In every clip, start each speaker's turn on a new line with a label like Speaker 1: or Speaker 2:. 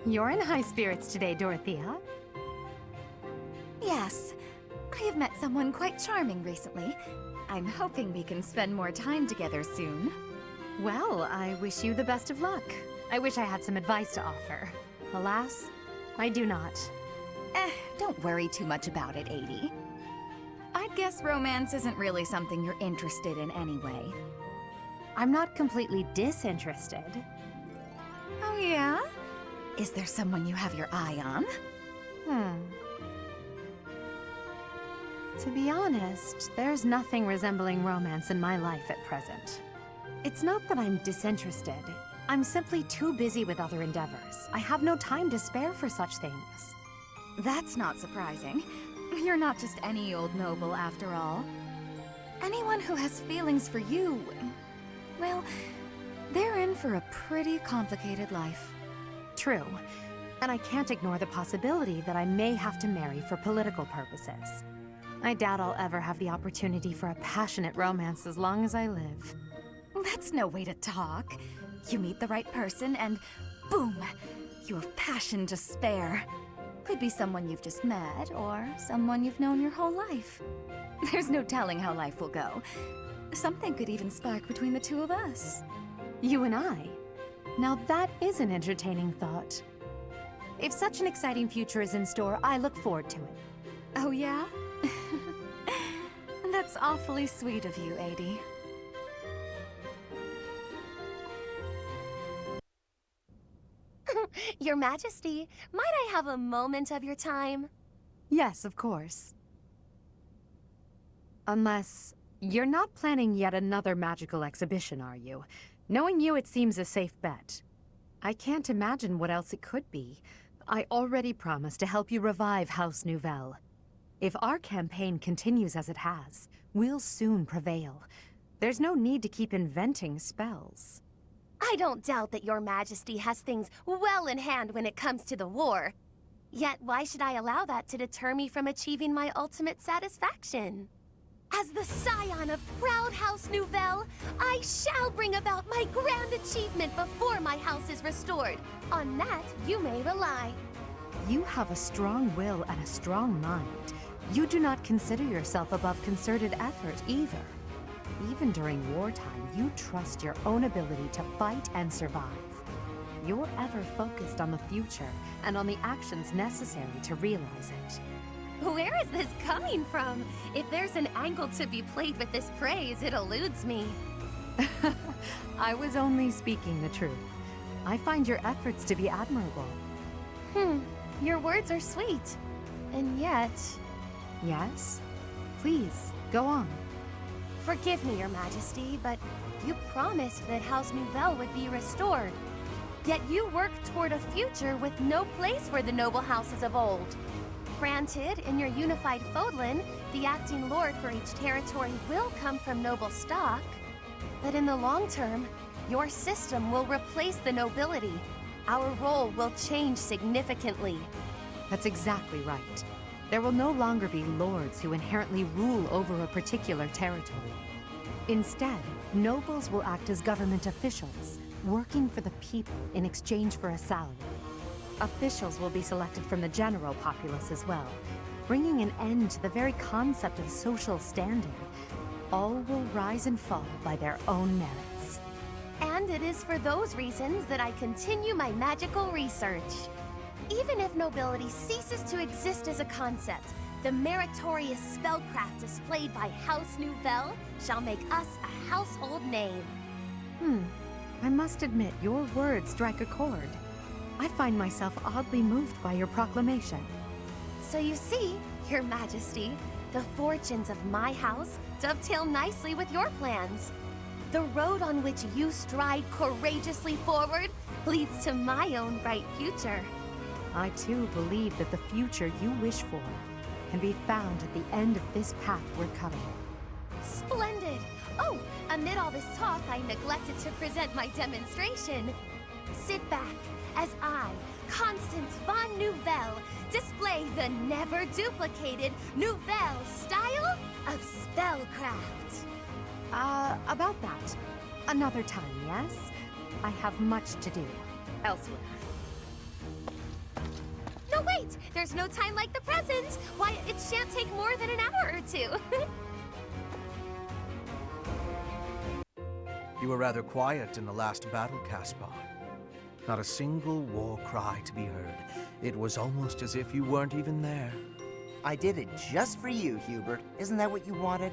Speaker 1: You're in high spirits today, Dorothea.
Speaker 2: Yes, I have met someone quite charming recently. I'm hoping we can spend more time together soon.
Speaker 1: Well, I wish you the best of luck. I wish I had some advice to offer. Alas, I do not.
Speaker 2: Don't worry too much about it, Adi. I'd guess romance isn't really something you're interested in anyway.
Speaker 1: I'm not completely disinterested.
Speaker 2: Oh yeah? Is there someone you have your eye on?
Speaker 1: To be honest, there's nothing resembling romance in my life at present. It's not that I'm disinterested. I'm simply too busy with other endeavors. I have no time to spare for such things.
Speaker 2: That's not surprising. You're not just any old noble after all. Anyone who has feelings for you, well, they're in for a pretty complicated life.
Speaker 1: True. And I can't ignore the possibility that I may have to marry for political purposes. I doubt I'll ever have the opportunity for a passionate romance as long as I live.
Speaker 2: That's no way to talk. You meet the right person and boom, you have passion to spare. Could be someone you've just met or someone you've known your whole life. There's no telling how life will go. Something could even spark between the two of us.
Speaker 1: You and I? Now that is an entertaining thought. If such an exciting future is in store, I look forward to it.
Speaker 2: Oh yeah? That's awfully sweet of you, Adi.
Speaker 3: Your Majesty, might I have a moment of your time?
Speaker 1: Yes, of course. Unless you're not planning yet another magical exhibition, are you? Knowing you, it seems a safe bet. I can't imagine what else it could be. I already promised to help you revive House Nouvelle. If our campaign continues as it has, we'll soon prevail. There's no need to keep inventing spells.
Speaker 3: I don't doubt that your Majesty has things well in hand when it comes to the war. Yet why should I allow that to deter me from achieving my ultimate satisfaction? As the scion of proud House Nouvelle, I shall bring about my grand achievement before my house is restored. On that, you may rely.
Speaker 1: You have a strong will and a strong mind. You do not consider yourself above concerted effort either. Even during wartime, you trust your own ability to fight and survive. You're ever focused on the future and on the actions necessary to realize it.
Speaker 3: Where is this coming from? If there's an angle to be played with this praise, it eludes me.
Speaker 1: I was only speaking the truth. I find your efforts to be admirable.
Speaker 3: Your words are sweet. And yet...
Speaker 1: Yes? Please, go on.
Speaker 3: Forgive me, Your Majesty, but you promised that House Nouvelle would be restored. Yet you work toward a future with no place for the noble houses of old. Granted, in your unified Fodlan, the acting lord for each territory will come from noble stock. But in the long term, your system will replace the nobility. Our role will change significantly.
Speaker 1: That's exactly right. There will no longer be lords who inherently rule over a particular territory. Instead, nobles will act as government officials, working for the people in exchange for a salary. Officials will be selected from the general populace as well, bringing an end to the very concept of social standing. All will rise and fall by their own merits.
Speaker 3: And it is for those reasons that I continue my magical research. Even if nobility ceases to exist as a concept, the meritorious spellcraft displayed by House Nouvelle shall make us a household name.
Speaker 1: I must admit, your words strike a chord. I find myself oddly moved by your proclamation.
Speaker 3: So you see, Your Majesty, the fortunes of my house dovetail nicely with your plans. The road on which you stride courageously forward leads to my own bright future.
Speaker 1: I too believe that the future you wish for can be found at the end of this path we're cutting.
Speaker 3: Splendid! Oh, amid all this talk, I neglected to present my demonstration. Sit back as I, Constance von Nouvelle, display the never-duplicated Nouvelle style of spellcraft.
Speaker 1: About that. Another time, yes? I have much to do elsewhere.
Speaker 3: No, wait! There's no time like the present! Why, it shan't take more than an hour or two.
Speaker 4: You were rather quiet in the last battle, Caspar. Not a single war cry to be heard. It was almost as if you weren't even there.
Speaker 5: I did it just for you, Hubert. Isn't that what you wanted?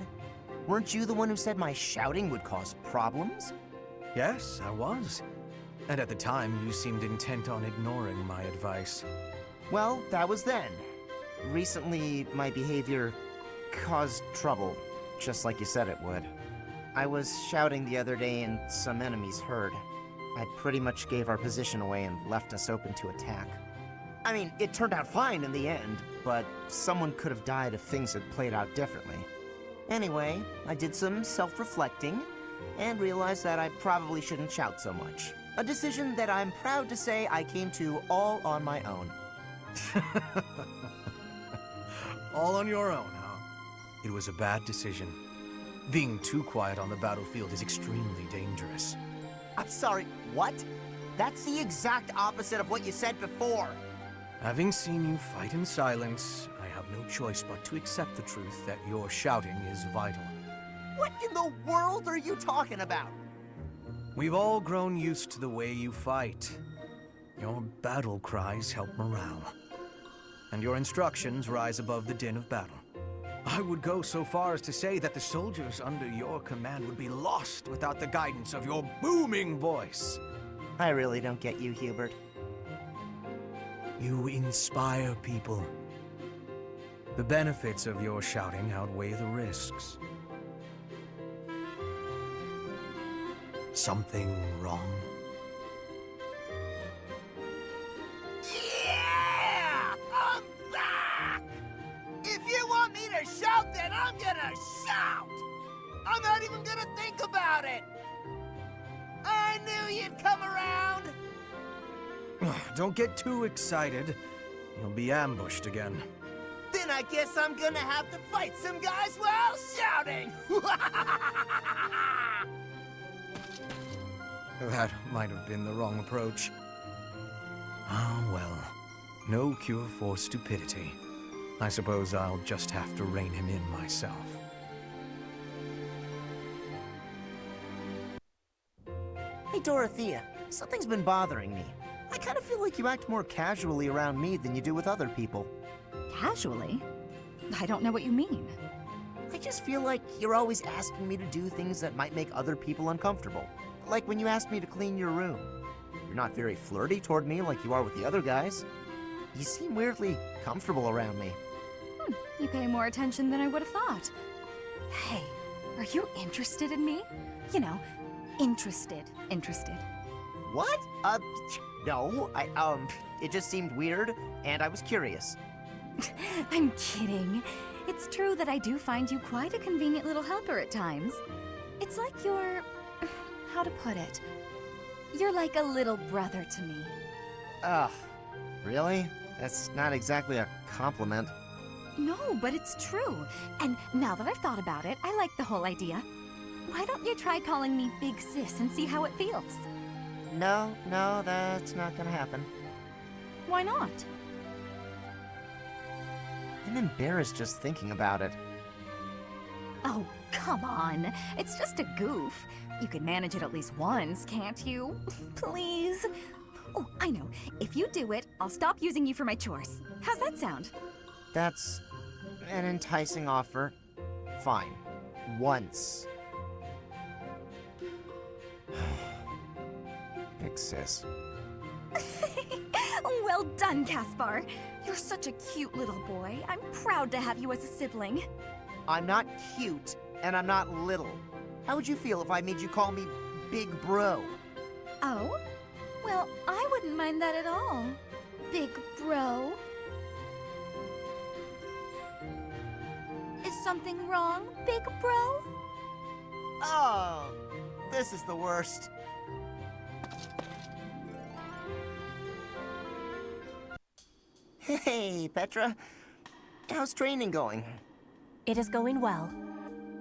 Speaker 5: Weren't you the one who said my shouting would cause problems?
Speaker 4: Yes, I was. And at the time, you seemed intent on ignoring my advice.
Speaker 5: Well, that was then. Recently, my behavior caused trouble, just like you said it would. I was shouting the other day and some enemies heard. I pretty much gave our position away and left us open to attack. I mean, it turned out fine in the end, but someone could have died if things had played out differently. Anyway, I did some self-reflecting and realized that I probably shouldn't shout so much. A decision that I'm proud to say I came to all on my own.
Speaker 4: All on your own, huh? It was a bad decision. Being too quiet on the battlefield is extremely dangerous.
Speaker 5: I'm sorry, what? That's the exact opposite of what you said before.
Speaker 4: Having seen you fight in silence, I have no choice but to accept the truth that your shouting is vital.
Speaker 5: What in the world are you talking about?
Speaker 4: We've all grown used to the way you fight. Your battle cries help morale. And your instructions rise above the din of battle. I would go so far as to say that the soldiers under your command would be lost without the guidance of your booming voice.
Speaker 5: I really don't get you, Hubert.
Speaker 4: You inspire people. The benefits of your shouting outweigh the risks. Something wrong?
Speaker 5: Yeah! I'm back! If you want me to shout, then I'm gonna shout! I'm not even gonna think about it! I knew you'd come around!
Speaker 4: Don't get too excited. You'll be ambushed again.
Speaker 5: Then I guess I'm gonna have to fight some guys while shouting!
Speaker 4: That might have been the wrong approach. Ah, well. No cure for stupidity. I suppose I'll just have to rein him in myself.
Speaker 5: Hey, Dorothea. Something's been bothering me. I kind of feel like you act more casually around me than you do with other people.
Speaker 2: Casually? I don't know what you mean.
Speaker 5: I just feel like you're always asking me to do things that might make other people uncomfortable. Like when you asked me to clean your room. You're not very flirty toward me like you are with the other guys. You seem weirdly comfortable around me.
Speaker 2: You pay more attention than I would have thought. Hey, are you interested in me? You know, interested.
Speaker 5: What? No, it just seemed weird, and I was curious.
Speaker 2: I'm kidding. It's true that I do find you quite a convenient little helper at times. It's like you're... how to put it? You're like a little brother to me.
Speaker 5: Ugh, really? That's not exactly a compliment.
Speaker 2: No, but it's true. And now that I've thought about it, I like the whole idea. Why don't you try calling me Big Sis and see how it feels?
Speaker 5: No, that's not gonna happen.
Speaker 2: Why not?
Speaker 5: I'm embarrassed just thinking about it.
Speaker 2: Oh, come on. It's just a goof. You can manage it at least once, can't you? Please? Oh, I know. If you do it, I'll stop using you for my chores. How's that sound?
Speaker 5: That's an enticing offer. Fine. Once. Big sis.
Speaker 2: Well done, Caspar. You're such a cute little boy. I'm proud to have you as a sibling.
Speaker 5: I'm not cute, and I'm not little. How would you feel if I made you call me Big Bro?
Speaker 2: Oh? Well, I wouldn't mind that at all. Big bro. Is something wrong, big bro?
Speaker 5: Oh, this is the worst. Hey, Petra. How's training going?
Speaker 6: It is going well.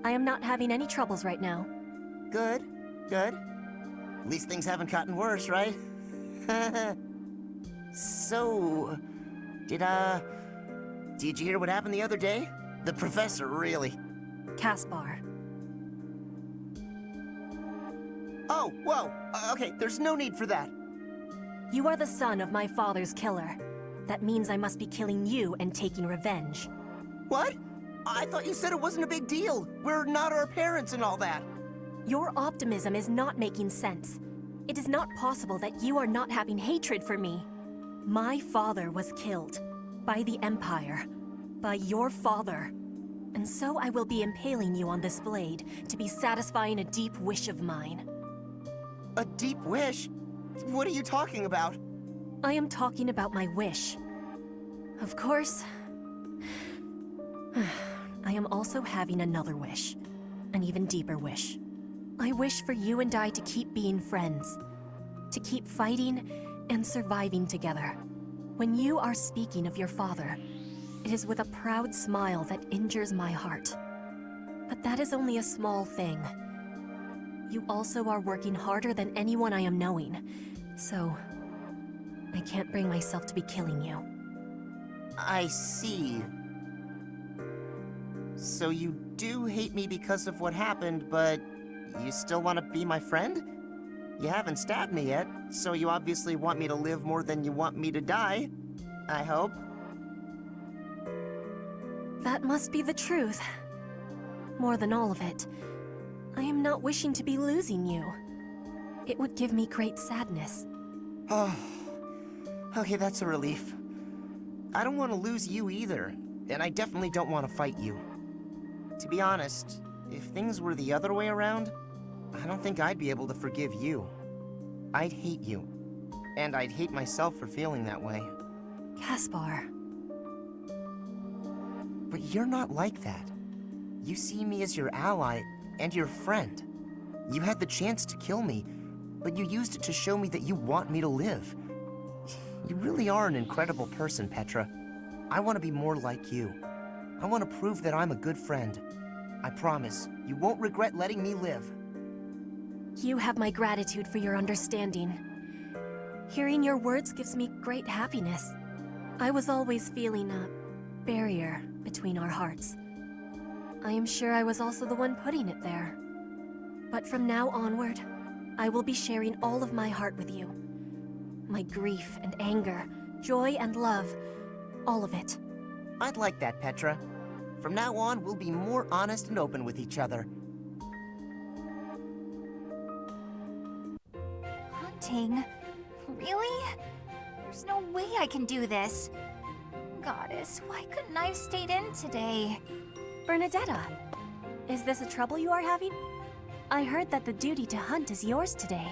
Speaker 6: I am not having any troubles right now.
Speaker 5: Good. At least things haven't gotten worse, right? So, Did you hear what happened the other day? The professor really...
Speaker 6: Caspar.
Speaker 5: Oh, whoa! Okay, there's no need for that.
Speaker 6: You are the son of my father's killer. That means I must be killing you and taking revenge.
Speaker 5: What? I thought you said it wasn't a big deal. We're not our parents and all that.
Speaker 6: Your optimism is not making sense. It is not possible that you are not having hatred for me. My father was killed. By the Empire. By your father. And so I will be impaling you on this blade to be satisfying a deep wish of mine.
Speaker 5: A deep wish? What are you talking about?
Speaker 6: I am talking about my wish. Of course, I am also having another wish. An even deeper wish. I wish for you and I to keep being friends. To keep fighting and surviving together. When you are speaking of your father, it is with a proud smile that injures my heart. But that is only a small thing. You also are working harder than anyone I am knowing, so I can't bring myself to be killing you.
Speaker 5: I see. So you do hate me because of what happened, but you still want to be my friend? You haven't stabbed me yet, so you obviously want me to live more than you want me to die. I hope.
Speaker 6: That must be the truth. More than all of it, I am not wishing to be losing you. It would give me great sadness.
Speaker 5: Oh, okay, that's a relief. I don't want to lose you either, and I definitely don't want to fight you. To be honest, if things were the other way around, I don't think I'd be able to forgive you. I'd hate you, and I'd hate myself for feeling that way.
Speaker 6: Caspar.
Speaker 5: But you're not like that. You see me as your ally and your friend. You had the chance to kill me, but you used it to show me that you want me to live. You really are an incredible person, Petra. I want to be more like you. I want to prove that I'm a good friend. I promise, you won't regret letting me live.
Speaker 6: You have my gratitude for your understanding. Hearing your words gives me great happiness. I was always feeling a barrier between our hearts. I am sure I was also the one putting it there. But from now onward, I will be sharing all of my heart with you. My grief and anger, joy and love, all of it.
Speaker 5: I'd like that, Petra. From now on, we'll be more honest and open with each other.
Speaker 2: Hunting? Really? There's no way I can do this. Goddess, why couldn't I have stayed in today?
Speaker 6: Bernadetta, is this a trouble you are having? I heard that the duty to hunt is yours today.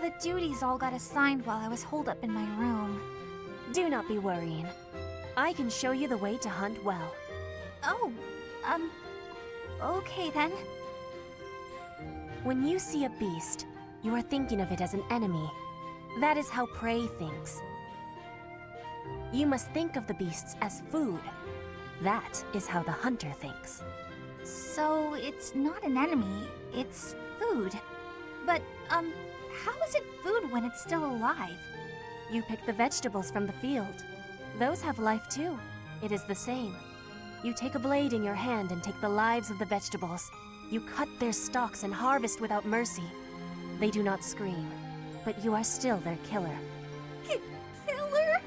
Speaker 2: The duties all got assigned while I was holed up in my room.
Speaker 6: Do not be worrying. I can show you the way to hunt well.
Speaker 2: Oh, okay then.
Speaker 6: When you see a beast, you are thinking of it as an enemy. That is how prey thinks. You must think of the beasts as food. That is how the hunter thinks.
Speaker 2: So it's not an enemy, it's food. But, how is it food when it's still alive?
Speaker 6: You pick the vegetables from the field. Those have life too. It is the same. You take a blade in your hand and take the lives of the vegetables. You cut their stalks and harvest without mercy. They do not scream, but you are still their killer.
Speaker 2: Killer?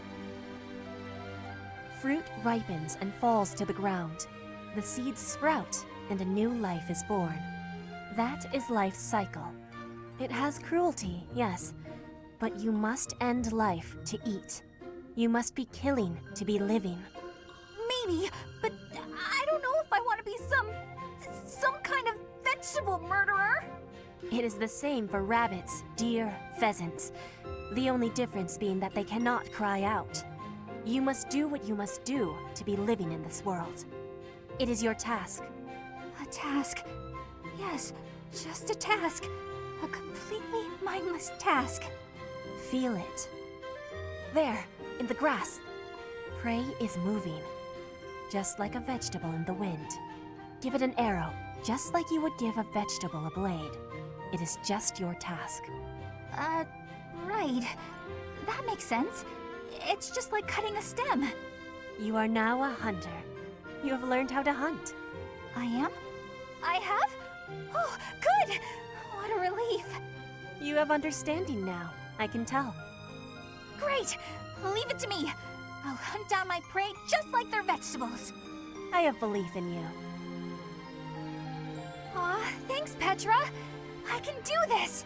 Speaker 6: Fruit ripens and falls to the ground. The seeds sprout, and a new life is born. That is life's cycle. It has cruelty, yes, but you must end life to eat. You must be killing to be living.
Speaker 2: Maybe, but I don't know if I want to be some kind of vegetable murderer.
Speaker 6: It is the same for rabbits, deer, pheasants. The only difference being that they cannot cry out. You must do what you must do to be living in this world. It is your task.
Speaker 2: A task. Yes, just a task. A completely mindless task.
Speaker 6: Feel it. There, in the grass. Prey is moving. Just like a vegetable in the wind. Give it an arrow, just like you would give a vegetable a blade. It is just your task.
Speaker 2: Right. That makes sense. It's just like cutting a stem.
Speaker 6: You are now a hunter. You have learned how to hunt.
Speaker 2: I am? I have? Oh, good! What a relief.
Speaker 6: You have understanding now, I can tell.
Speaker 2: Great! Leave it to me. I'll hunt down my prey just like their vegetables.
Speaker 6: I have belief in you.
Speaker 2: Aw, thanks, Petra. I can do this.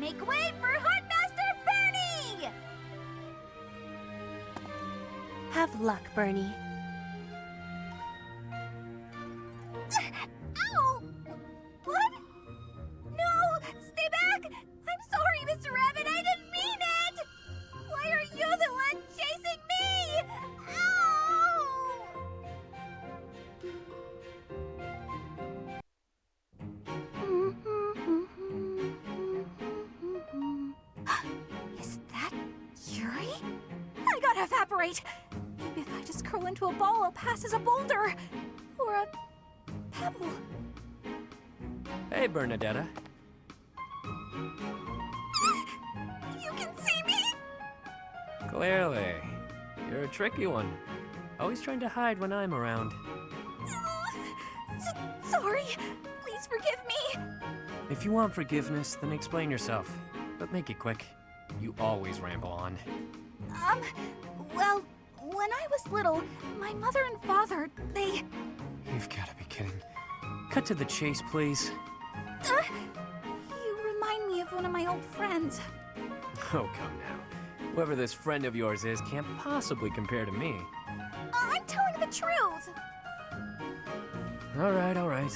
Speaker 2: Make way for Huntmaster Bernie!
Speaker 6: Have luck, Bernie.
Speaker 2: Ow! What? No! Stay back! I'm sorry, Mr. Rabbit, I didn't mean it! Why are you the one chasing me? Ow! Is that Yuri? I gotta evaporate! Maybe if I just curl into a ball, I'll pass as a boulder! Or a pebble.
Speaker 7: Hey, Bernadetta.
Speaker 2: You can see me?
Speaker 7: Clearly. You're a tricky one. Always trying to hide when I'm around.
Speaker 2: Sorry. Please forgive me.
Speaker 7: If you want forgiveness, then explain yourself. But make it quick. You always ramble on.
Speaker 2: Well, when I was little, my mother and father, they...
Speaker 7: You've got to be kidding. Cut to the chase, please.
Speaker 2: You remind me of one of my old friends.
Speaker 7: Oh, come now. Whoever this friend of yours is can't possibly compare to me.
Speaker 2: I'm telling the truth.
Speaker 7: All right, all right.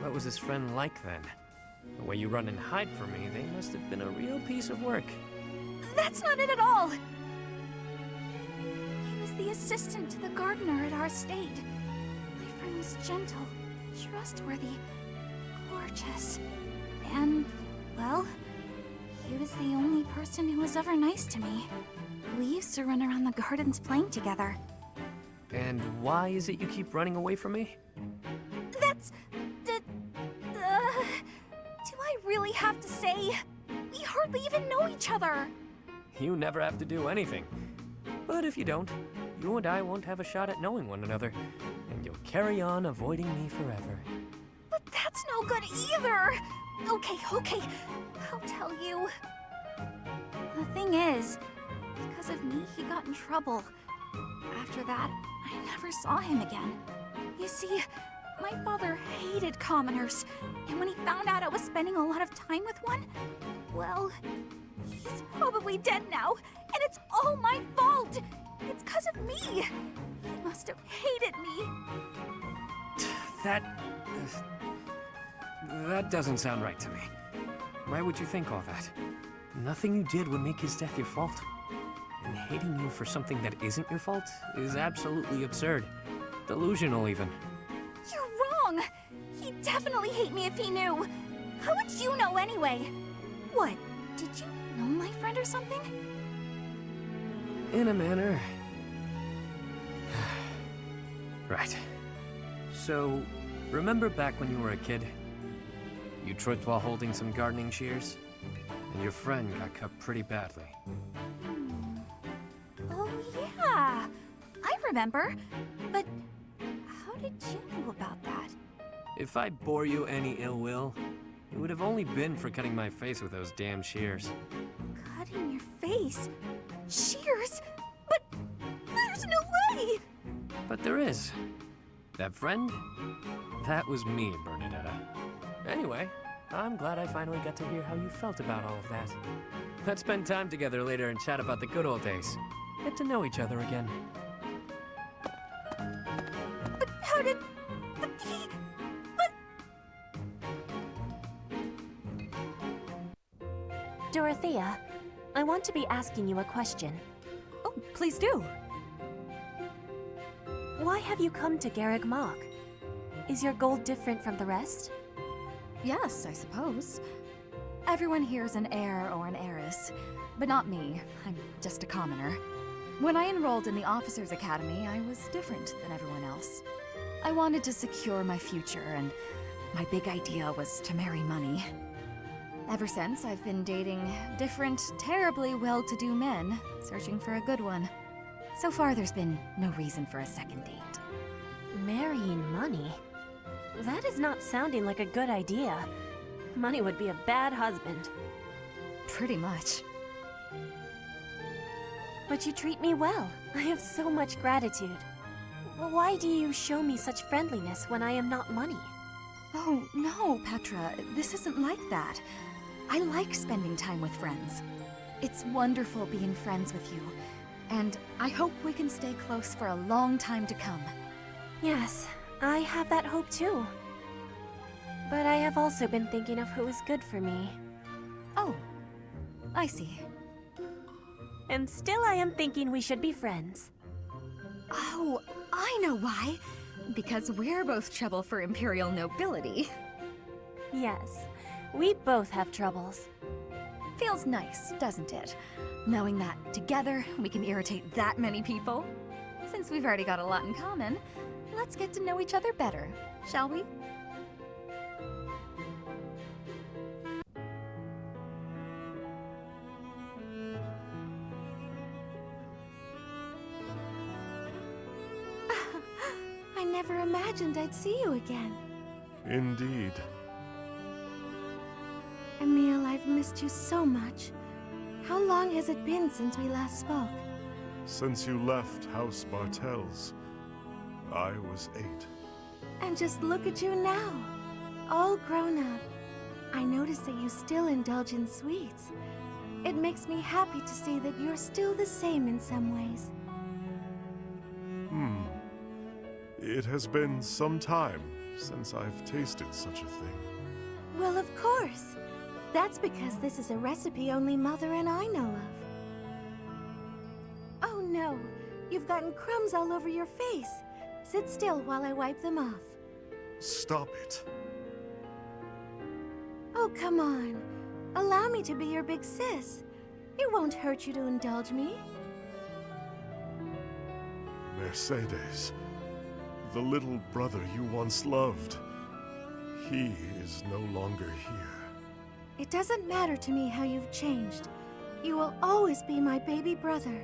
Speaker 7: What was this friend like then? The way you run and hide from me, they must have been a real piece of work.
Speaker 2: That's not it at all. He was the assistant to the gardener at our estate. My friend was gentle, trustworthy, gorgeous, and, well, he was the only person who was ever nice to me. We used to run around the gardens playing together.
Speaker 7: And why is it you keep running away from me?
Speaker 2: That's... do I really have to say? We hardly even know each other.
Speaker 7: You never have to do anything. But if you don't, you and I won't have a shot at knowing one another, and you'll carry on avoiding me forever.
Speaker 2: But that's no good either! Okay, I'll tell you. The thing is, because of me, he got in trouble. After that, I never saw him again. You see, my father hated commoners, and when he found out I was spending a lot of time with one, well, he's probably dead now, and it's all my fault! It's because of me! He must have hated me.
Speaker 7: That doesn't sound right to me. Why would you think all that? Nothing you did would make his death your fault. And hating you for something that isn't your fault is absolutely absurd. Delusional, even.
Speaker 2: You're wrong! He'd definitely hate me if he knew. How would you know anyway? What, did you know my friend or something?
Speaker 7: In a manner. Right. So, remember back when you were a kid? You tripped while holding some gardening shears? And your friend got cut pretty badly.
Speaker 2: Oh, yeah. I remember. But how did you know about that?
Speaker 7: If I bore you any ill will, it would have only been for cutting my face with those damn shears.
Speaker 2: Cutting your face? Shears? But there's no way!
Speaker 7: But there is. That friend? That was me, Bernadetta. Anyway, I'm glad I finally got to hear how you felt about all of that. Let's spend time together later and chat about the good old days. Get to know each other again.
Speaker 2: But how did... But he... But...
Speaker 6: Dorothea, I want to be asking you a question.
Speaker 1: Oh, please do.
Speaker 6: Why have you come to Garreg Mach? Is your goal different from the rest?
Speaker 1: Yes, I suppose. Everyone here is an heir or an heiress, but not me. I'm just a commoner. When I enrolled in the Officers' Academy, I was different than everyone else. I wanted to secure my future, and my big idea was to marry money. Ever since, I've been dating different, terribly well-to-do men, searching for a good one.
Speaker 2: So far, there's been no reason for a second date.
Speaker 6: Marrying money? That is not sounding like a good idea. Money would be a bad husband.
Speaker 2: Pretty much.
Speaker 6: But you treat me well. I have so much gratitude. Why do you show me such friendliness when I am not money?
Speaker 2: Oh, no, Petra. This isn't like that. I like spending time with friends. It's wonderful being friends with you. And I hope we can stay close for a long time to come.
Speaker 6: Yes, I have that hope too. But I have also been thinking of who is good for me.
Speaker 2: Oh, I see.
Speaker 6: And still I am thinking we should be friends.
Speaker 2: Oh, I know why. Because we're both trouble for Imperial nobility.
Speaker 6: Yes, we both have troubles.
Speaker 2: Feels nice, doesn't it? Knowing that together we can irritate that many people. Since we've already got a lot in common, let's get to know each other better, shall we? I never imagined I'd see you again.
Speaker 8: Indeed.
Speaker 3: Emil, I've missed you so much. How long has it been since we last spoke?
Speaker 8: Since you left House Bartels, I was 8.
Speaker 3: And just look at you now, all grown up. I notice that you still indulge in sweets. It makes me happy to see that you're still the same in some ways.
Speaker 8: It has been some time since I've tasted such a thing.
Speaker 3: Well, of course. That's because this is a recipe only Mother and I know of. Oh no, you've gotten crumbs all over your face. Sit still while I wipe them off.
Speaker 8: Stop it.
Speaker 3: Oh, come on. Allow me to be your big sis. It won't hurt you to indulge me.
Speaker 8: Mercades, the little brother you once loved, he is no longer here.
Speaker 3: It doesn't matter to me how you've changed. You will always be my baby brother.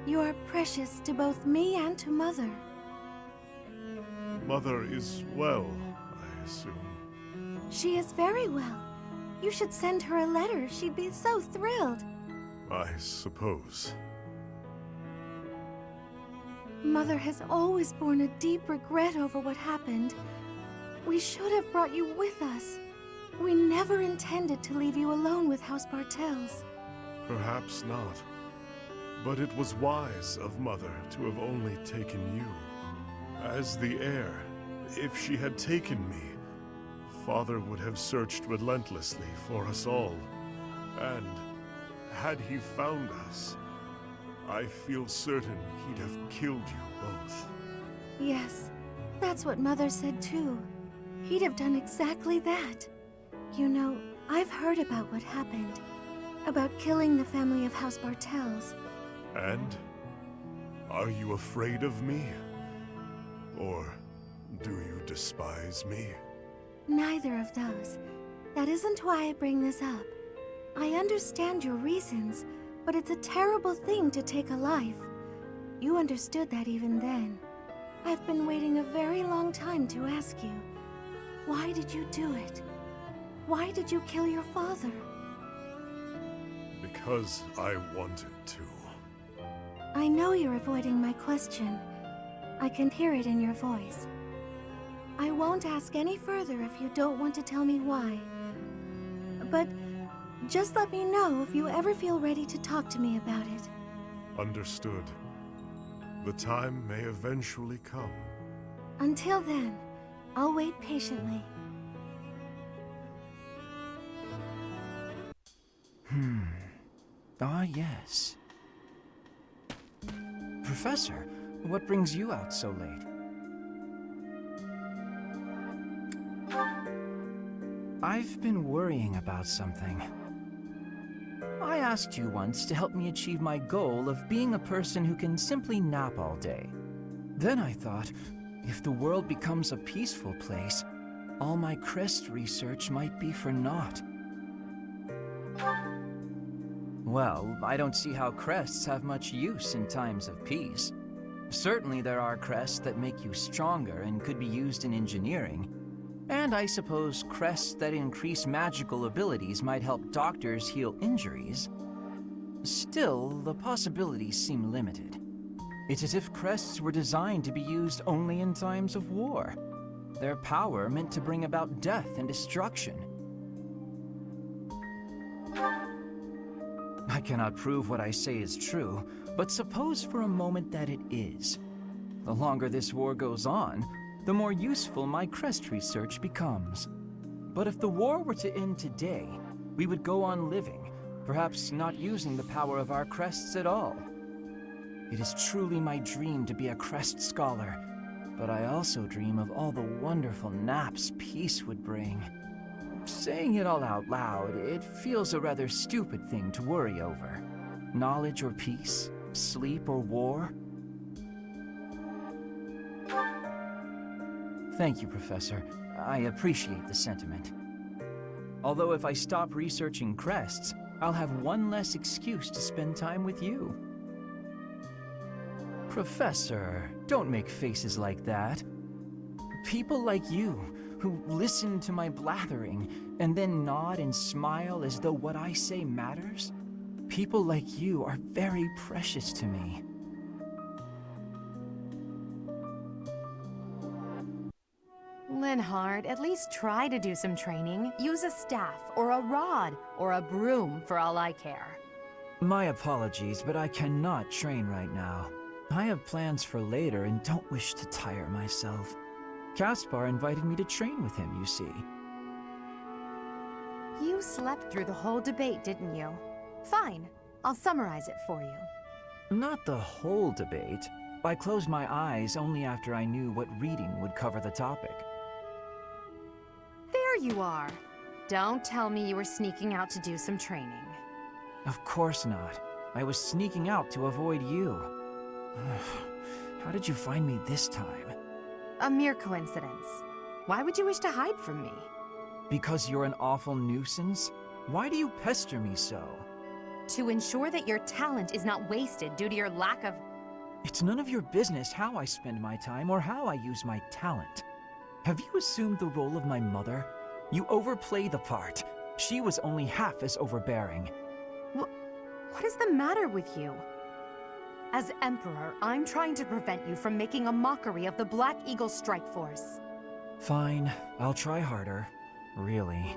Speaker 3: You are precious to both me and to Mother.
Speaker 8: Mother is well, I assume.
Speaker 3: She is very well. You should send her a letter. She'd be so thrilled.
Speaker 8: I suppose.
Speaker 3: Mother has always borne a deep regret over what happened. We should have brought you with us. We never intended to leave you alone with House Bartels.
Speaker 8: Perhaps not. But it was wise of Mother to have only taken you. As the heir, if she had taken me, Father would have searched relentlessly for us all. And had he found us, I feel certain he'd have killed you both.
Speaker 3: Yes, that's what Mother said too. He'd have done exactly that. You know, I've heard about what happened. About killing the family of House Bartels.
Speaker 8: And? Are you afraid of me? Or do you despise me?
Speaker 3: Neither of those. That isn't why I bring this up. I understand your reasons, but it's a terrible thing to take a life. You understood that even then. I've been waiting a very long time to ask you. Why did you do it? Why did you kill your father?
Speaker 8: Because I wanted to.
Speaker 3: I know you're avoiding my question. I can hear it in your voice. I won't ask any further if you don't want to tell me why. But just let me know if you ever feel ready to talk to me about it.
Speaker 8: Understood. The time may eventually come.
Speaker 3: Until then, I'll wait patiently.
Speaker 4: Ah, yes. Professor, what brings you out so late? I've been worrying about something. I asked you once to help me achieve my goal of being a person who can simply nap all day. Then I thought, if the world becomes a peaceful place, all my crest research might be for naught.
Speaker 9: Well, I don't see how crests have much use in times of peace. Certainly there are crests that make you stronger and could be used in engineering. And I suppose crests that increase magical abilities might help doctors heal injuries. Still, the possibilities seem limited. It's as if crests were designed to be used only in times of war. Their power meant to bring about death and destruction. I cannot prove what I say is true, but suppose for a moment that it is. The longer this war goes on, the more useful my crest research becomes. But if the war were to end today, we would go on living, perhaps not using the power of our crests at all. It is truly my dream to be a crest scholar, but I also dream of all the wonderful naps peace would bring. Saying it all out loud, it feels a rather stupid thing to worry over. Knowledge or peace, sleep or war. Thank you, Professor. I appreciate the sentiment. Although if I stop researching crests, I'll have one less excuse to spend time with you. Professor, don't make faces like that. People like you, who listen to my blathering and then nod and smile as though what I say matters, people like you are very precious to me.
Speaker 1: Linhardt, at least try to do some training. Use a staff, or a rod, or a broom for all I care.
Speaker 9: My apologies, but I cannot train right now. I have plans for later and don't wish to tire myself. Caspar invited me to train with him, you see.
Speaker 1: You slept through the whole debate, didn't you? Fine, I'll summarize it for you.
Speaker 9: Not the whole debate. I closed my eyes only after I knew what reading would cover the topic.
Speaker 1: There you are. Don't tell me you were sneaking out to do some training.
Speaker 9: Of course not. I was sneaking out to avoid you. How did you find me this time?
Speaker 1: A mere coincidence. Why would you wish to hide from me?
Speaker 9: Because you're an awful nuisance? Why do you pester me so?
Speaker 1: To ensure that your talent is not wasted due to your lack of...
Speaker 9: It's none of your business how I spend my time or how I use my talent. Have you assumed the role of my mother? You overplay the part. She was only half as overbearing.
Speaker 1: What is the matter with you? As Emperor, I'm trying to prevent you from making a mockery of the Black Eagle Strike Force.
Speaker 9: Fine, I'll try harder. Really.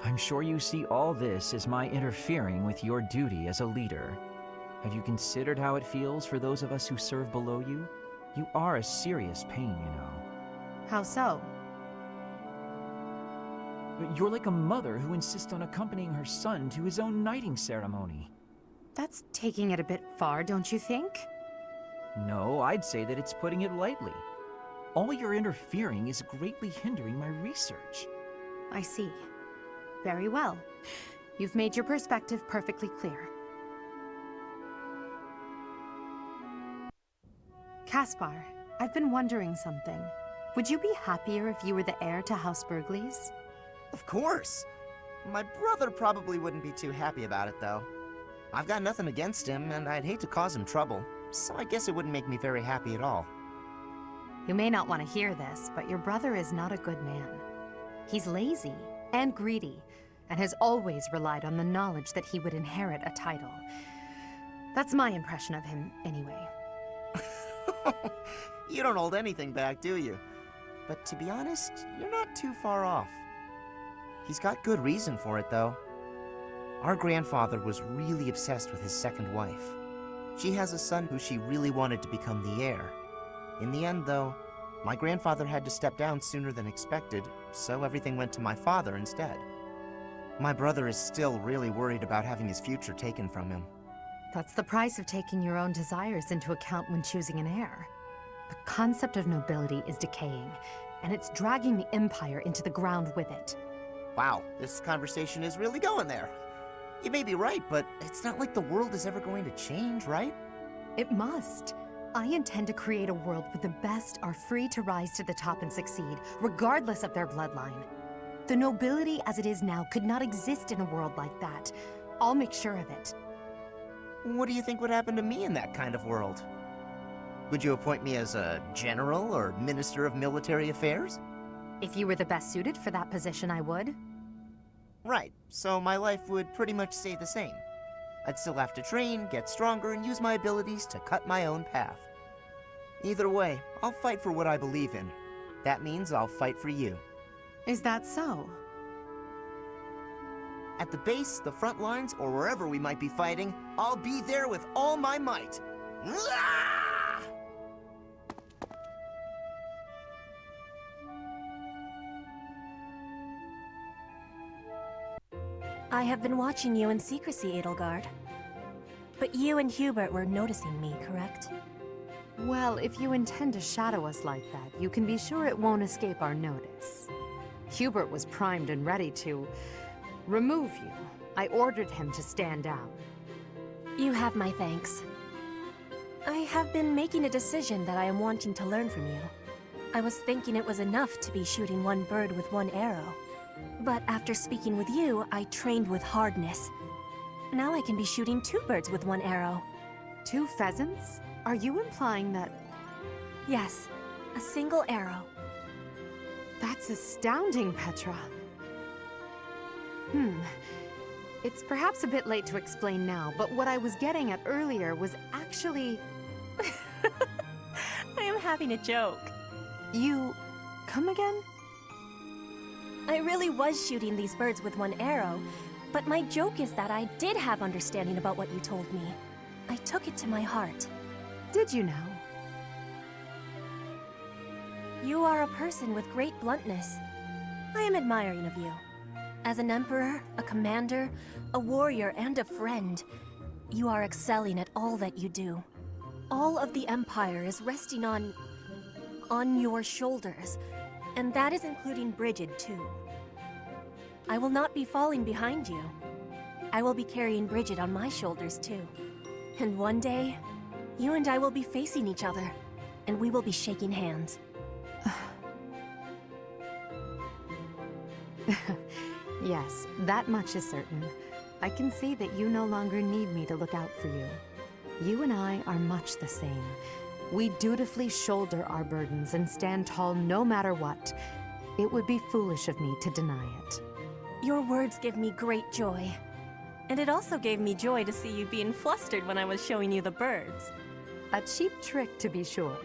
Speaker 9: I'm sure you see all this as my interfering with your duty as a leader. Have you considered how it feels for those of us who serve below you? You are a serious pain, you know.
Speaker 1: How so?
Speaker 9: You're like a mother who insists on accompanying her son to his own knighting ceremony.
Speaker 1: That's taking it a bit far, don't you think?
Speaker 9: No, I'd say that it's putting it lightly. All your interfering is greatly hindering my research.
Speaker 1: I see. Very well. You've made your perspective perfectly clear. Caspar, I've been wondering something. Would you be happier if you were the heir to House Bergles?
Speaker 5: Of course. My brother probably wouldn't be too happy about it, though. I've got nothing against him, and I'd hate to cause him trouble, so I guess it wouldn't make me very happy at all.
Speaker 1: You may not want to hear this, but your brother is not a good man. He's lazy and greedy, and has always relied on the knowledge that he would inherit a title. That's my impression of him, anyway.
Speaker 5: You don't hold anything back, do you? But to be honest, you're not too far off. He's got good reason for it, though. Our grandfather was really obsessed with his second wife. She has a son who she really wanted to become the heir. In the end, though, my grandfather had to step down sooner than expected, so everything went to my father instead. My brother is still really worried about having his future taken from him.
Speaker 1: That's the price of taking your own desires into account when choosing an heir. The concept of nobility is decaying, and it's dragging the Empire into the ground with it.
Speaker 5: Wow, this conversation is really going there. You may be right, but it's not like the world is ever going to change, right?
Speaker 1: It must. I intend to create a world where the best are free to rise to the top and succeed, regardless of their bloodline. The nobility as it is now could not exist in a world like that. I'll make sure of it.
Speaker 5: What do you think would happen to me in that kind of world? Would you appoint me as a general or minister of military affairs?
Speaker 1: If you were the best suited for that position, I would.
Speaker 5: Right, so my life would pretty much stay the same. I'd still have to train, get stronger, and use my abilities to cut my own path. Either way, I'll fight for what I believe in. That means I'll fight for you.
Speaker 1: Is that so?
Speaker 5: At the base, the front lines, or wherever we might be fighting, I'll be there with all my might. Ah!
Speaker 6: I have been watching you in secrecy, Edelgard. But you and Hubert were noticing me, correct?
Speaker 1: Well, if you intend to shadow us like that, you can be sure it won't escape our notice. Hubert was primed and ready to remove you. I ordered him to stand down.
Speaker 6: You have my thanks. I have been making a decision that I am wanting to learn from you. I was thinking it was enough to be shooting one bird with one arrow. But after speaking with you, I trained with hardness. Now I can be shooting 2 birds with 1 arrow.
Speaker 1: 2 pheasants? Are you implying that...
Speaker 6: Yes, a single arrow.
Speaker 1: That's astounding, Petra. It's perhaps a bit late to explain now, but what I was getting at earlier was actually...
Speaker 6: I am having a joke.
Speaker 1: You... come again?
Speaker 6: I really was shooting these birds with 1 arrow, but my joke is that I did have understanding about what you told me. I took it to my heart.
Speaker 1: Did you know?
Speaker 6: You are a person with great bluntness. I am admiring of you. As an emperor, a commander, a warrior, and a friend, you are excelling at all that you do. All of the Empire is resting on your shoulders, and that is including Brigid, too. I will not be falling behind you. I will be carrying Brigid on my shoulders, too. And one day, you and I will be facing each other, and we will be shaking hands.
Speaker 1: Yes, that much is certain. I can see that you no longer need me to look out for you. You and I are much the same. We dutifully shoulder our burdens and stand tall no matter what. It would be foolish of me to deny it.
Speaker 6: Your words give me great joy. And it also gave me joy to see you being flustered when I was showing you the birds.
Speaker 1: A cheap trick, to be sure,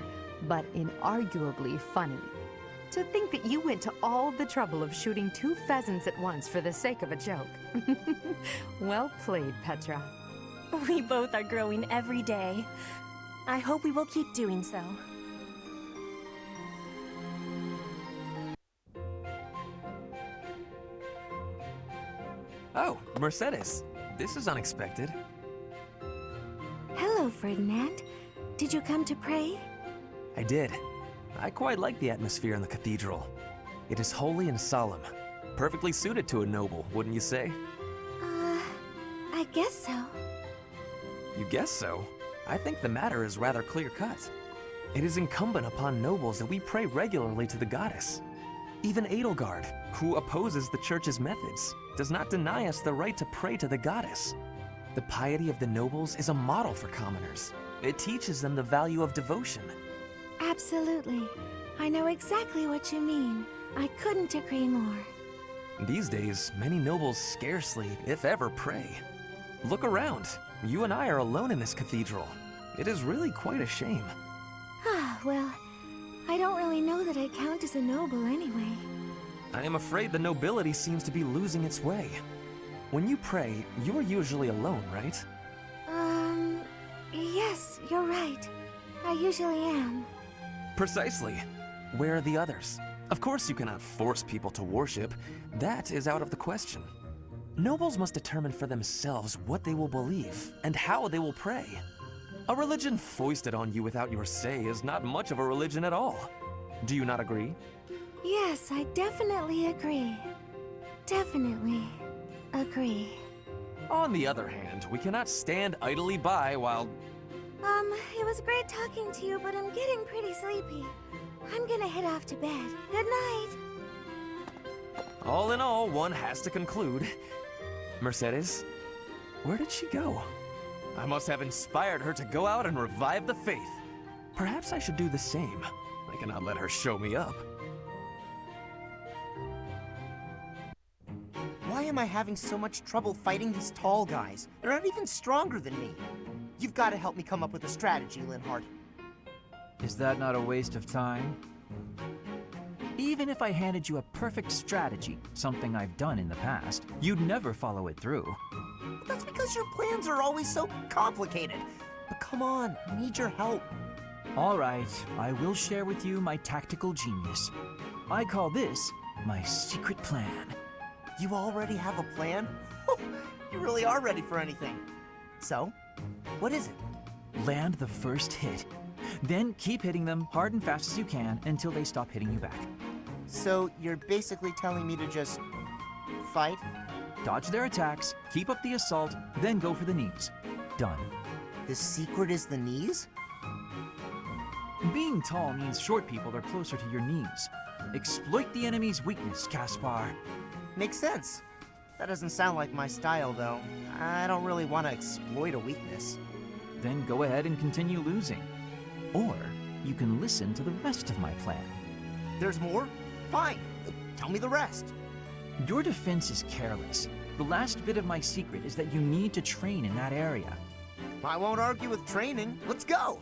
Speaker 1: but inarguably funny. To think that you went to all the trouble of shooting 2 pheasants at once for the sake of a joke. Well played, Petra.
Speaker 6: We both are growing every day. I hope we will keep doing so.
Speaker 7: Oh, Mercades. This is unexpected.
Speaker 10: Hello, Ferdinand. Did you come to pray?
Speaker 4: I did. I quite like the atmosphere in the cathedral. It is holy and solemn. Perfectly suited to a noble, wouldn't you say?
Speaker 10: I guess so.
Speaker 4: You guess so? I think the matter is rather clear-cut. It is incumbent upon nobles that we pray regularly to the goddess. Even Edelgard, who opposes the church's methods, does not deny us the right to pray to the goddess. The piety of the nobles is a model for commoners. It teaches them the value of devotion.
Speaker 10: Absolutely. I know exactly what you mean. I couldn't agree more.
Speaker 4: These days, many nobles scarcely, if ever, pray. Look around. You and I are alone in this cathedral. It is really quite a shame.
Speaker 10: Well, I don't really know that I count as a noble anyway.
Speaker 4: I am afraid the nobility seems to be losing its way. When you pray, you're usually alone, right?
Speaker 10: Yes, you're right. I usually am.
Speaker 4: Precisely. Where are the others? Of course you cannot force people to worship. That is out of the question. Nobles must determine for themselves what they will believe and how they will pray. A religion foisted on you without your say is not much of a religion at all. Do you not agree?
Speaker 10: Yes, I definitely agree. Definitely agree.
Speaker 4: On the other hand, we cannot stand idly by while...
Speaker 10: It was great talking to you, but I'm getting pretty sleepy. I'm gonna head off to bed. Good night.
Speaker 4: All in all, one has to conclude. Mercades, where did she go?
Speaker 9: I must have inspired her to go out and revive the faith. Perhaps I should do the same. I cannot let her show me up.
Speaker 5: Why am I having so much trouble fighting these tall guys? They're not even stronger than me. You've got to help me come up with a strategy, Linhardt.
Speaker 9: Is that not a waste of time? Even if I handed you a perfect strategy, something I've done in the past, you'd never follow it through.
Speaker 5: That's because your plans are always so complicated. But come on, I need your help.
Speaker 9: All right, I will share with you my tactical genius. I call this my secret plan.
Speaker 5: You already have a plan? You really are ready for anything. So, what is it?
Speaker 9: Land the first hit. Then keep hitting them hard and fast as you can until they stop hitting you back.
Speaker 5: So, you're basically telling me to just fight?
Speaker 9: Dodge their attacks, keep up the assault, then go for the knees. Done.
Speaker 5: The secret is the knees?
Speaker 9: Being tall means short people are closer to your knees. Exploit the enemy's weakness, Caspar.
Speaker 5: Makes sense. That doesn't sound like my style, though. I don't really want to exploit a weakness.
Speaker 9: Then go ahead and continue losing. Or you can listen to the rest of my plan.
Speaker 5: There's more? Fine. Tell me the rest.
Speaker 9: Your defense is careless. The last bit of my secret is that you need to train in that area.
Speaker 5: I won't argue with training. Let's go!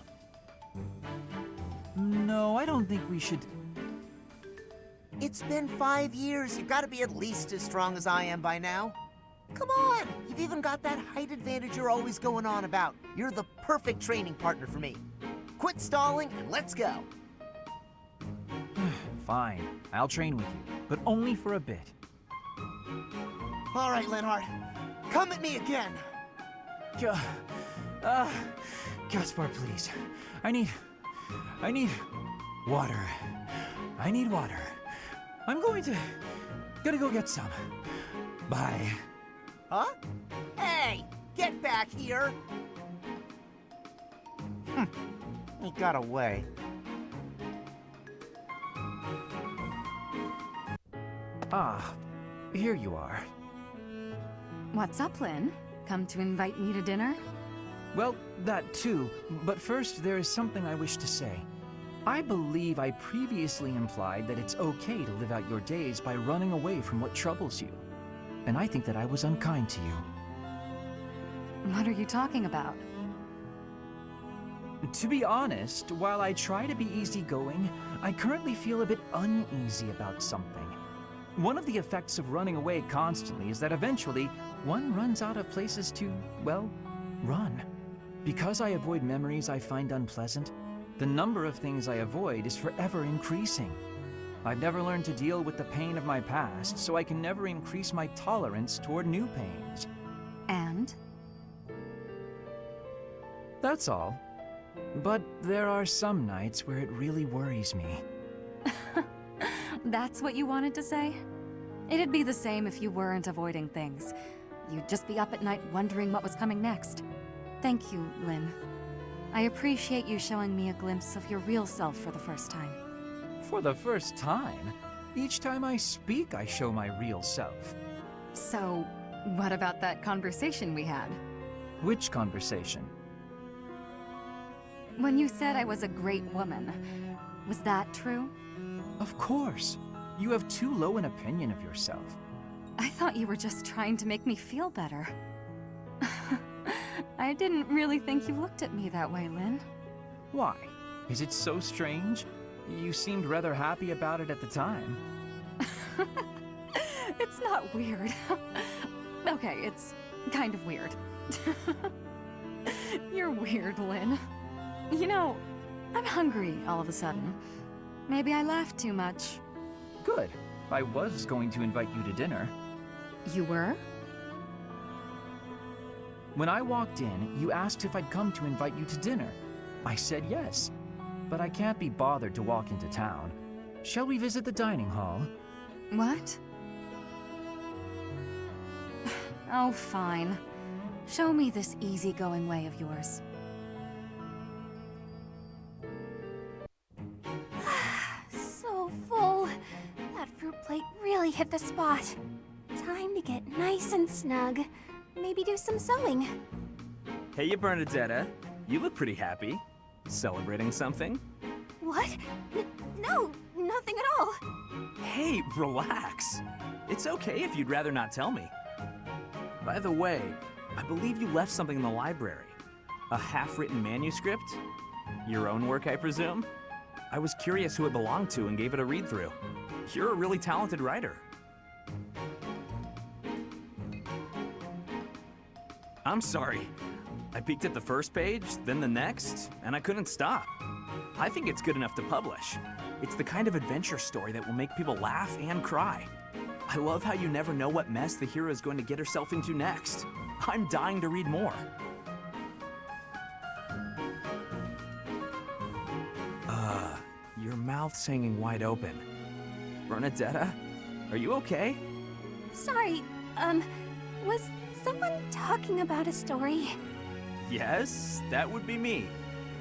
Speaker 9: No, I don't think we should...
Speaker 5: It's been 5 years. You've got to be at least as strong as I am by now. Come on! You've even got that height advantage you're always going on about. You're the perfect training partner for me. Quit stalling and let's go!
Speaker 9: Fine, I'll train with you, but only for a bit.
Speaker 5: All right, Linhardt. Come at me again!
Speaker 9: Caspar, please. I need water. I need water. I'm gonna go get some. Bye.
Speaker 5: Huh? Hey! Get back here! He got away.
Speaker 9: Ah, here you are.
Speaker 2: What's up, Lynn? Come to invite me to dinner?
Speaker 9: Well, that too, but first there is something I wish to say. I believe I previously implied that it's okay to live out your days by running away from what troubles you. And I think that I was unkind to you.
Speaker 2: What are you talking about?
Speaker 9: To be honest, while I try to be easygoing, I currently feel a bit uneasy about something. One of the effects of running away constantly is that eventually one runs out of places to, well, run. Because I avoid memories I find unpleasant, the number of things I avoid is forever increasing. I've never learned to deal with the pain of my past, so I can never increase my tolerance toward new pains.
Speaker 2: And?
Speaker 9: That's all. But there are some nights where it really worries me.
Speaker 2: That's what you wanted to say? It'd be the same if you weren't avoiding things. You'd just be up at night wondering what was coming next. Thank you, Lynn. I appreciate you showing me a glimpse of your real self for the first time.
Speaker 9: For the first time? Each time I speak, I show my real self.
Speaker 2: So, what about that conversation we had?
Speaker 9: Which conversation?
Speaker 2: When you said I was a great woman, was that true?
Speaker 9: Of course. You have too low an opinion of yourself.
Speaker 2: I thought you were just trying to make me feel better. I didn't really think you looked at me that way, Lynn.
Speaker 9: Why? Is it so strange? You seemed rather happy about it at the time.
Speaker 2: It's not weird. Okay, it's kind of weird. You're weird, Lynn. You know, I'm hungry all of a sudden. Maybe I laughed too much.
Speaker 9: Good. I was going to invite you to dinner.
Speaker 2: You were?
Speaker 9: When I walked in, you asked if I'd come to invite you to dinner. I said yes, but I can't be bothered to walk into town. Shall we visit the dining hall?
Speaker 2: What? Oh, fine. Show me this easygoing way of yours.
Speaker 10: So full. That fruit plate really hit the spot. Time to get nice and snug. Maybe do some sewing.
Speaker 11: Hey, you Bernadetta. You look pretty happy. Celebrating something?
Speaker 2: What? No, nothing at all.
Speaker 11: Hey, relax. It's okay if you'd rather not tell me. By the way, I believe you left something in the library. A half-written manuscript? Your own work, I presume? I was curious who it belonged to and gave it a read-through. You're a really talented writer. I'm sorry. I peeked at the first page, then the next, and I couldn't stop. I think it's good enough to publish. It's the kind of adventure story that will make people laugh and cry. I love how you never know what mess the hero is going to get herself into next. I'm dying to read more. Your mouth's hanging wide open. Bernadetta, are you okay?
Speaker 2: Sorry, was someone talking about a story?
Speaker 11: Yes, that would be me.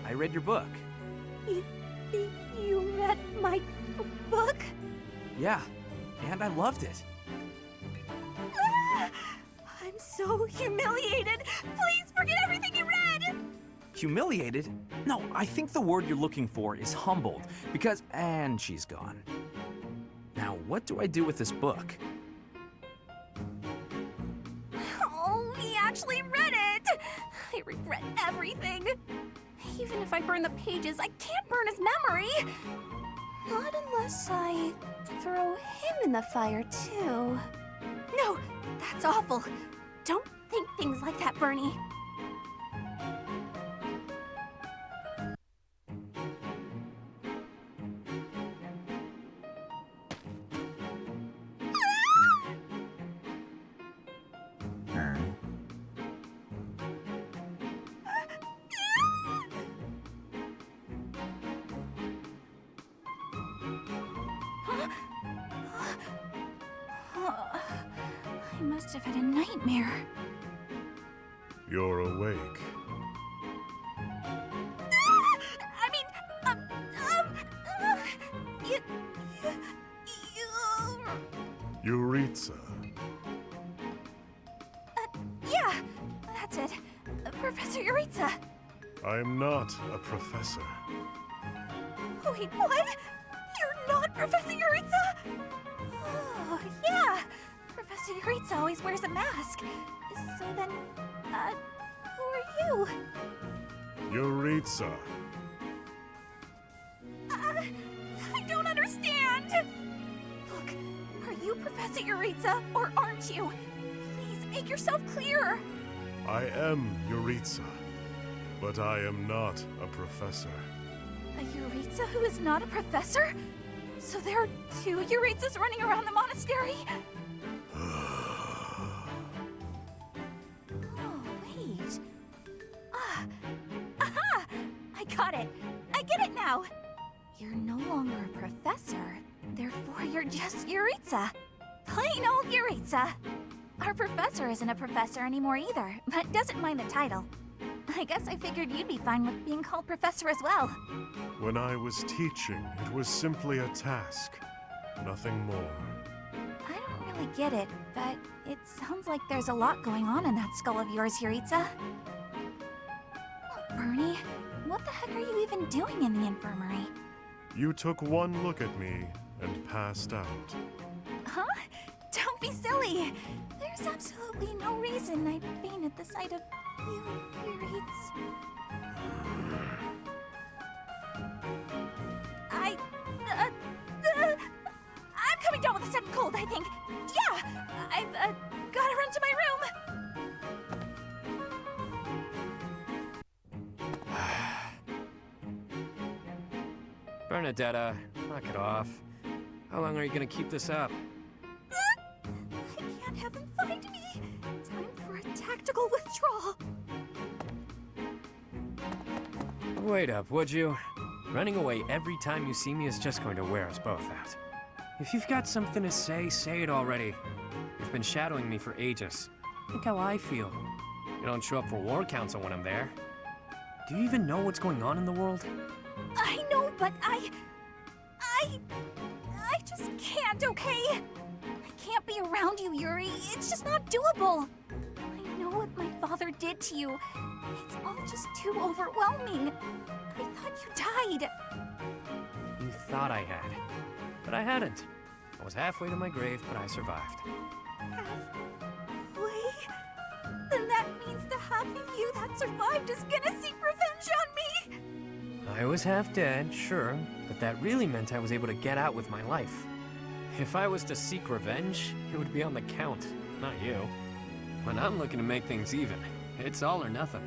Speaker 11: I read your book.
Speaker 2: You read my book?
Speaker 11: Yeah, and I loved it.
Speaker 2: I'm so humiliated. Please forget everything you read.
Speaker 11: Humiliated? No, I think the word you're looking for is humbled, because... And she's gone. Now, what do I do with this book?
Speaker 2: Oh, he actually read it. I regret everything. Even if I burn the pages, I can't burn his memory. Not unless I throw him in the fire, too. No, that's awful. Don't think things like that, Bernie. I must have had a nightmare.
Speaker 8: You're awake. Jeritza.
Speaker 2: Yeah, that's it. Professor Jeritza.
Speaker 8: I am not a professor.
Speaker 2: Wait, what? You're not Professor Jeritza? Oh, yeah. Professor Jeritza always wears a mask. So then, who are you?
Speaker 8: Jeritza.
Speaker 2: I don't understand. Look, are you Professor Jeritza, or aren't you? Please make yourself clear.
Speaker 8: I am Jeritza, but I am not a professor.
Speaker 2: A Jeritza who is not a professor? So there are two Jeritzas running around the monastery? Oh, wait. Aha! I got it. I get it now. You're no longer a professor. Therefore, you're just Jeritza. Plain old Jeritza. Our professor isn't a professor anymore either, but doesn't mind the title. I guess I figured you'd be fine with being called professor as well.
Speaker 8: When I was teaching, it was simply a task, nothing more.
Speaker 2: I don't really get it, but it sounds like there's a lot going on in that skull of yours, Jeritza. Look, Bernie, what the heck are you even doing in the infirmary?
Speaker 8: You took one look at me and passed out.
Speaker 2: Huh? Don't be silly! There's absolutely no reason I'd faint at the sight of you, Jeritza. I'm coming down with a sudden cold, I think. Yeah! I've, gotta run to my room.
Speaker 7: Bernadetta, knock it off. How long are you gonna keep this up?
Speaker 2: I can't have him find me. Time for a tactical withdrawal.
Speaker 7: Wait up, would you? Running away every time you see me is just going to wear us both out. If you've got something to say, say it already. You've been shadowing me for ages. Think how I feel. You don't show up for war council when I'm there. Do you even know what's going on in the world?
Speaker 2: I know, but I just can't, okay? I can't be around you, Yuri. It's just not doable. I know what my father father did to you. It's all just too overwhelming. I thought you died.
Speaker 7: You thought I had, but I hadn't. I was halfway to my grave, but I survived.
Speaker 2: Halfway? Then that means the half of you that survived is gonna seek revenge on me!
Speaker 7: I was half dead, sure, but that really meant I was able to get out with my life. If I was to seek revenge, it would be on the Count, not you. When I'm looking to make things even, it's all or nothing.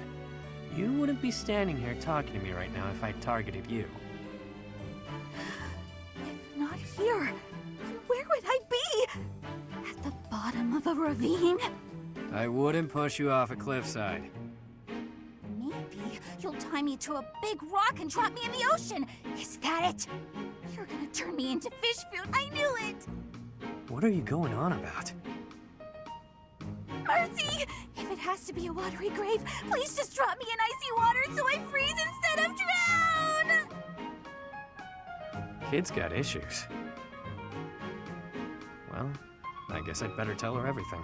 Speaker 7: You wouldn't be standing here talking to me right now if I targeted you.
Speaker 2: If not here, then where would I be? At the bottom of a ravine?
Speaker 7: I wouldn't push you off a cliffside.
Speaker 2: Maybe you'll tie me to a big rock and drop me in the ocean. Is that it? You're gonna turn me into fish food. I knew it!
Speaker 7: What are you going on about?
Speaker 2: Mercy! If it has to be a watery grave, please just drop me in icy water so I freeze instead of drown!
Speaker 7: Kid's got issues. Well, I guess I'd better tell her everything.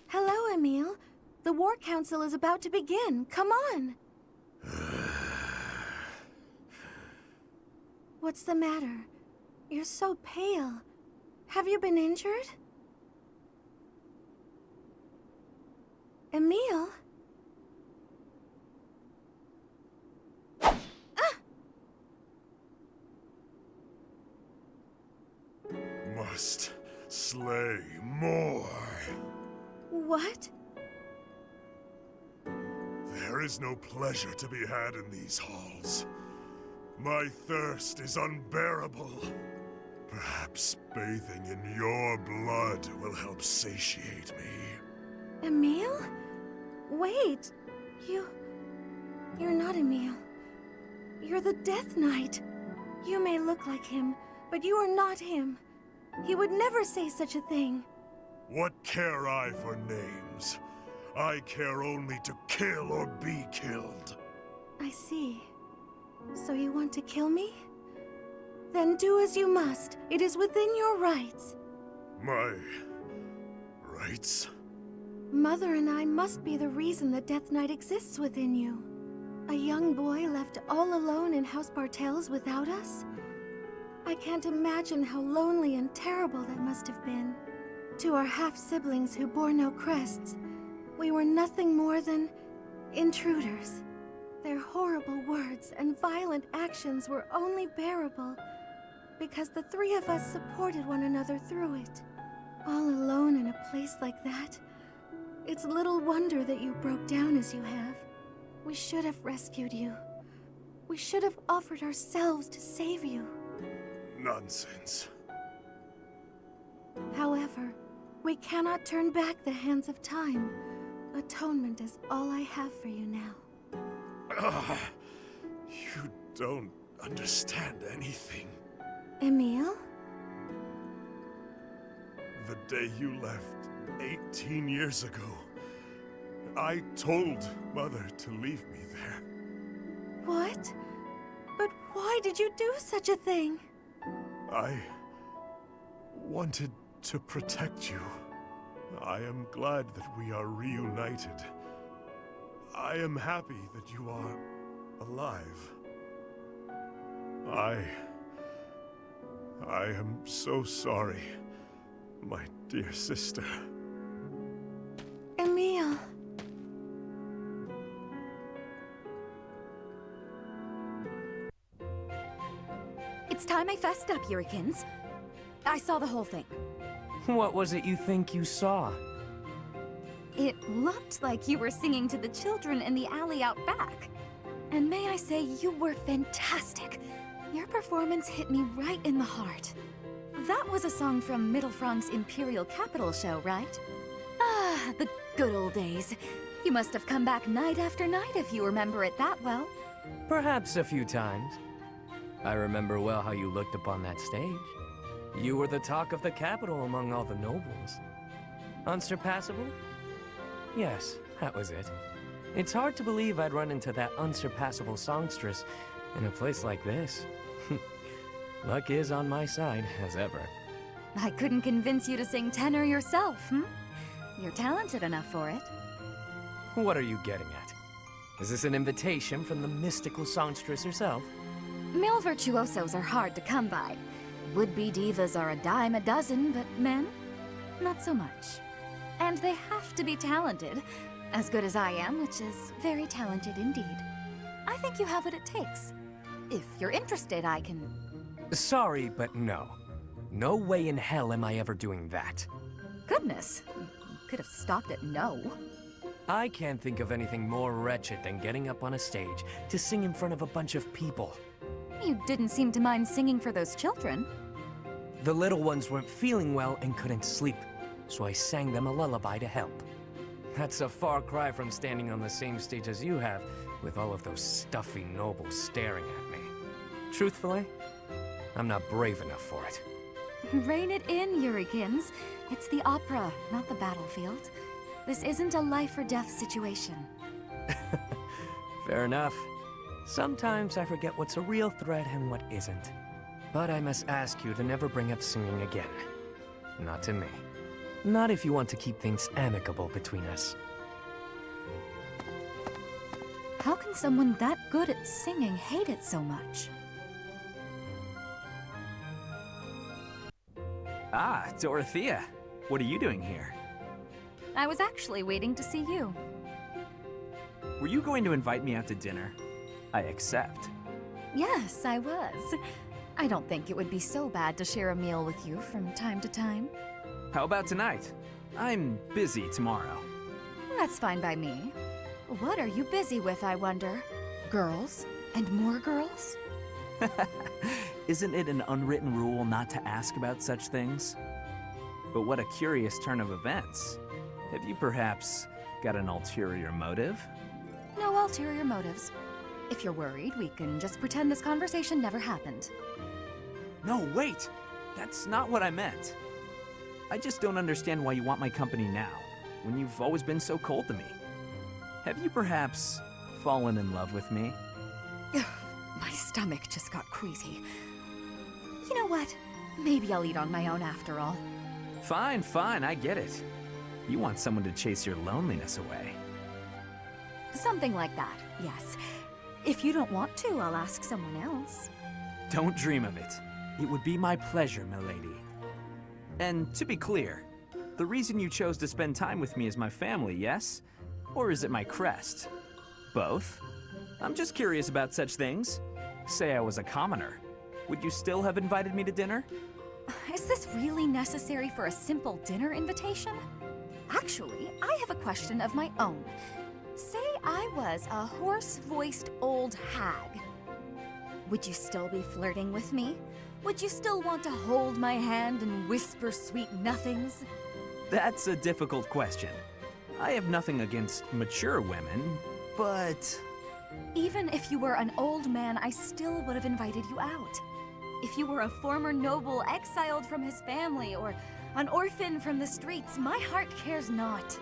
Speaker 10: Hello, Emile. The War Council is about to begin. Come on. What's the matter? You're so pale. Have you been injured? Emile?
Speaker 8: Must slay more.
Speaker 10: What?
Speaker 8: There is no pleasure to be had in these halls. My thirst is unbearable. Perhaps bathing in your blood will help satiate me.
Speaker 10: Emile? Wait. You're not Emile. You're the Death Knight. You may look like him, but you are not him. He would never say such a thing.
Speaker 8: What care I for names? I care only to kill or be killed.
Speaker 10: I see. So you want to kill me? Then do as you must. It is within your rights.
Speaker 8: My rights?
Speaker 10: Mother and I must be the reason the Death Knight exists within you. A young boy left all alone in House Bartels without us? I can't imagine how lonely and terrible that must have been. To our half-siblings who bore no crests, we were nothing more than intruders. Their horrible words and violent actions were only bearable because the three of us supported one another through it. All alone in a place like that, it's little wonder that you broke down as you have. We should have rescued you. We should have offered ourselves to save you.
Speaker 8: Nonsense.
Speaker 10: However, we cannot turn back the hands of time. Atonement is all I have for you now.
Speaker 8: You don't understand anything.
Speaker 10: Emile?
Speaker 8: The day you left 18 years ago, I told Mother to leave me there.
Speaker 10: What? But why did you do such a thing?
Speaker 8: I wanted to protect you. I am glad that we are reunited. I am happy that you are alive. I am so sorry, my dear sister.
Speaker 10: Emile.
Speaker 2: It's time I fessed up, Yurikins. I saw the whole thing.
Speaker 7: What was it you think you saw?
Speaker 2: It looked like you were singing to the children in the alley out back. And may I say, you were fantastic. Your performance hit me right in the heart. That was a song from Mittelfrank's Imperial Capital show, right? Ah, the good old days. You must have come back night after night if you remember it that well.
Speaker 7: Perhaps a few times. I remember well how you looked upon that stage. You were the talk of the capital among all the nobles. Unsurpassable? Yes, that was it. It's hard to believe I'd run into that unsurpassable songstress in a place like this. Luck is on my side, as ever.
Speaker 2: I couldn't convince you to sing tenor yourself, hmm? You're talented enough for it.
Speaker 7: What are you getting at? Is this an invitation from the mystical songstress herself?
Speaker 2: Male virtuosos are hard to come by. Would-be divas are a dime a dozen, but men? Not so much. And they have to be talented. As good as I am, which is very talented indeed. I think you have what it takes. If you're interested, I can...
Speaker 7: Sorry, but no. No way in hell am I ever doing that.
Speaker 2: Goodness, you could have stopped at no.
Speaker 7: I can't think of anything more wretched than getting up on a stage to sing in front of a bunch of people.
Speaker 2: You didn't seem to mind singing for those children.
Speaker 7: The little ones weren't feeling well and couldn't sleep, so I sang them a lullaby to help. That's a far cry from standing on the same stage as you have, with all of those stuffy nobles staring at me. Truthfully, I'm not brave enough for it.
Speaker 2: Rein it in, Yurikins. It's the opera, not the battlefield. This isn't a life-or-death situation.
Speaker 7: Fair enough. Sometimes I forget what's a real threat and what isn't. But I must ask you to never bring up singing again. Not to me. Not if you want to keep things amicable between us.
Speaker 2: How can someone that good at singing hate it so much?
Speaker 11: Ah, Dorothea. What are you doing here?
Speaker 2: I was actually waiting to see you.
Speaker 11: Were you going to invite me out to dinner? I accept.
Speaker 2: Yes, I was. I don't think it would be so bad to share a meal with you from time to time.
Speaker 11: How about tonight? I'm busy tomorrow.
Speaker 2: That's fine by me. What are you busy with, I wonder? Girls? And more girls?
Speaker 11: Isn't it an unwritten rule not to ask about such things? But what a curious turn of events. Have you perhaps got an ulterior motive?
Speaker 2: No ulterior motives. If you're worried, we can just pretend this conversation never happened.
Speaker 11: No, wait! That's not what I meant. I just don't understand why you want my company now, when you've always been so cold to me. Have you perhaps fallen in love with me?
Speaker 2: My stomach just got queasy. You know what? Maybe I'll eat on my own after all.
Speaker 11: Fine, fine, I get it. You want someone to chase your loneliness away.
Speaker 2: Something like that, yes. If you don't want to, I'll ask someone else.
Speaker 11: Don't dream of it. It would be my pleasure, milady. And to be clear, the reason you chose to spend time with me is my family, yes? Or is it my crest? Both? I'm just curious about such things. Say I was a commoner. Would you still have invited me to dinner?
Speaker 2: Is this really necessary for a simple dinner invitation? Actually, I have a question of my own. Say I was a hoarse-voiced old hag. Would you still be flirting with me? Would you still want to hold my hand and whisper sweet nothings?
Speaker 11: That's a difficult question. I have nothing against mature women, but...
Speaker 2: Even if you were an old man, I still would have invited you out. If you were a former noble exiled from his family, or an orphan from the streets, my heart cares not.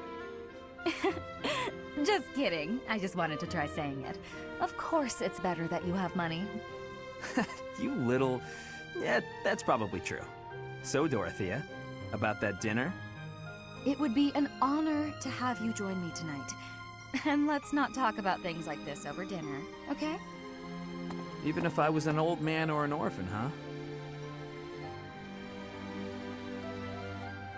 Speaker 2: Just kidding. I just wanted to try saying it. Of course it's better that you have money.
Speaker 11: You little... Yeah, that's probably true. So, Dorothea, about that dinner?
Speaker 2: It would be an honor to have you join me tonight. And let's not talk about things like this over dinner, okay?
Speaker 11: Even if I was an old man or an orphan, huh?